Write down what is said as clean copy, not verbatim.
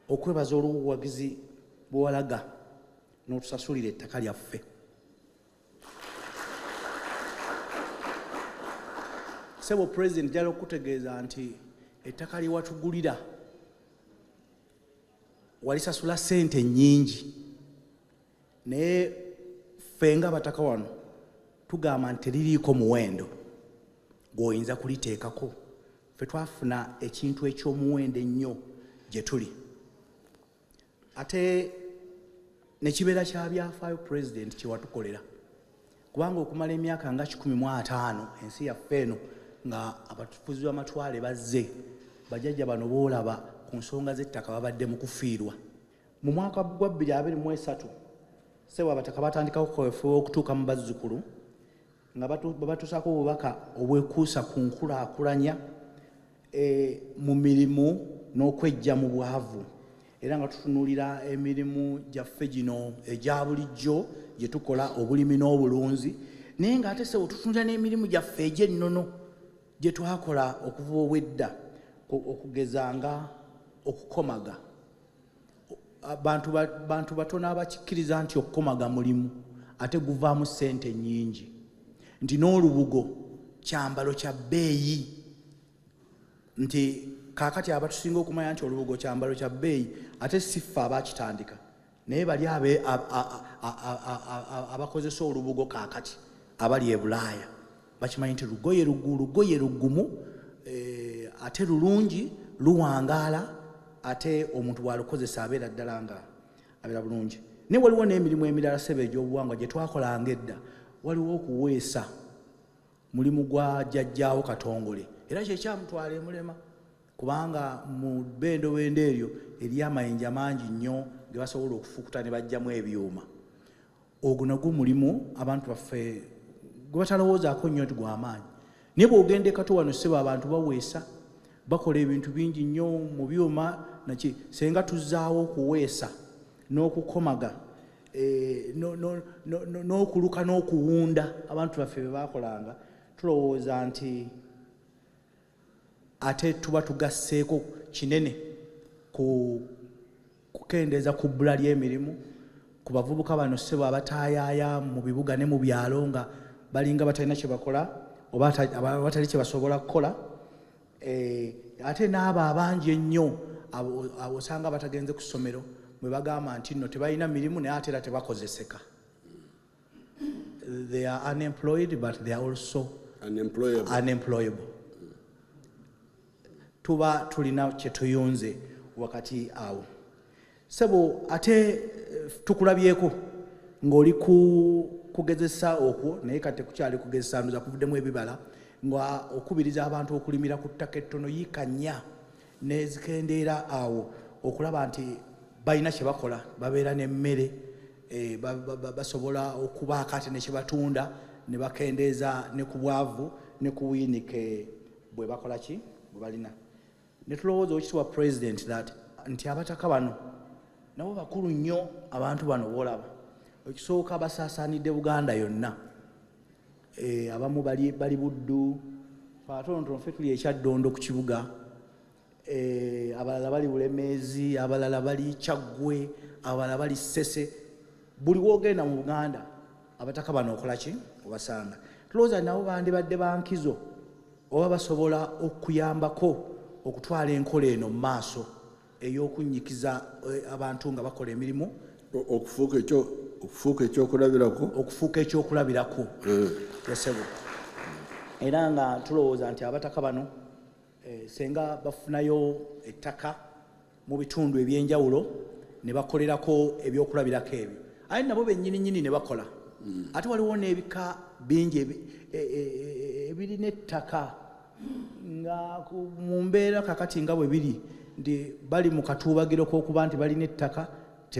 okwebaza olw'obuwagizi bwewalaga n'otusasulira ettaka lyaffe. Sebo President jala okutegeeza nti ettaka lye watugulira walisasula ssente nnyingi, naye ffe nga abataka wano tugamba nti teririiko muwendo gw'oyinza kuliteekako. Ffe twafuna ekintu eky'omuwendo ennyo gye tuli. Ate ne kibeera kya byafaayo President kye watukolera, kubanga okumala emyaka nga 15 ensi yaffe eno nga abatufuzi b'amatwale bazze, bajjajja bano boolaba ku nsonga z'ettaka babadde mu kufiirwa. Mu mwaka gwa 2023 Sebo abataka batandikawo kaweefube okutuuka mu bazzukulu nga babatuusako obubaka obwekuusa ku nkulaakulanya mu mirimu n'okwejja mu bwavu, era nga tutunuulira emirimu gyaffe gino egya bulijjo gye tukola, obulimi n'obulunzi, naye ng'ate Sebo tutunuulira n'emirimu gyaffe egy'ennono gye twakola okuva obwedda, okugeza nga okukomaga. Bantu batono abakikkiriza nti okukomaga mulimu ate guvaamu ssente nnyingi, nti n'olubugo kyambalo kya bbeeyi, nti kaakati abatusinga okumanya nti olubugo kyambalo kya bbeeyi ate si ffe abakitandika, naye bali abakozesa olubugo kaakati abali e Bulaaya bakimanyi nti lugoye lugumu, ate lulungi, luwangaala, ate omuntu bw'alukozesa abeera ddala nga abeera bulungi. Naye waliwo n'emirimu emirala Sebo egy'obuwangwa gye twakolanga edda. Waliwo okuweesa, mulimu gwa jjajjaawo Katongole, era kyekyamutwala emulema, kubanga mu bendowendo eryo eriyo amayinja mangi nnyo ge basobola okufukuta ne bajjamu ebyuma. Ogwo nagwo mulimu abantu baffe gwe batalowoozaako nnyo nti gw'amaanyi. Naye bw'ogenda ekato wano Sebo abantu baweesa, bakola ebintu bingi nnyo mu byuma naki, senga tuzzaawo okuweesa n'okukomaga n'okuluka n'okuwunda abantu baffe be bakolanga, tulowooza nti ate tuba tugasseeko kinene ku kukendeeza ku bbula ly'emirimu ku bavubuka bano Sebo abataayaaya mu bibuga ne mu byalo nga balinga batalina kye bakola oba batali kye basobola kukola. Ate n'abo abangi ennyo osanga batagenze ku ssomero bwe bagamba nti nno tebalina mirimu naye ate era tebakozeseka. They are unemployed but they are also unemployable. Tuba tulina kye tuyunze wakati awo. Sebo ate tukulabyeko ng'oli kugezesa okwo, naye kati kukyali kugezesa nduza kuvuddemu ebibala, nga okubiriza abantu okulimira ku ttaka ettono yikanya n'ezikendeera awo okulaba nti balina kye bakola, babeera n'emmere, basobola okubaako ate ne kye batunda ne bakendeeza ne ku bwavu ne ku wiinike bwe bakola ki bwe balina. Ne tulowooza Oweekitiibwa President nti abataka bano nabo bakulu nnyo abantu bano boolaba. Ekisooka basaasaanidde Buganda yonna. Abamu bali Buddu, Patonotono ffe tuli ekyaddondo ku kibuga, abalala bali Bulemeezi, abalala bali Kyaggwe, abalala bali Ssese. Buli wogenda mu Buganda abataka bano okola ki obasanga. Tulowooza nabo bandibadde bankizo oba basobola okuyambako okutwala enkola eno mu maaso ey'okunnyikiza abantu nga bakola emirimu, okufuuka ekyokulabirako. Sebo era nga tulowooza nti abataka bano senga bafunayo ettaka mu bitundu ebyenjawulo ne bakolerako ebyokulabirako ebyo, aye nabo bennyini ne bakola. Ate waliwo n'ebika bingi ebirina ettaka nga mu mbeera kakati nga bwe biri nti bali mu katuubagiro k'okuba nti balina ettaka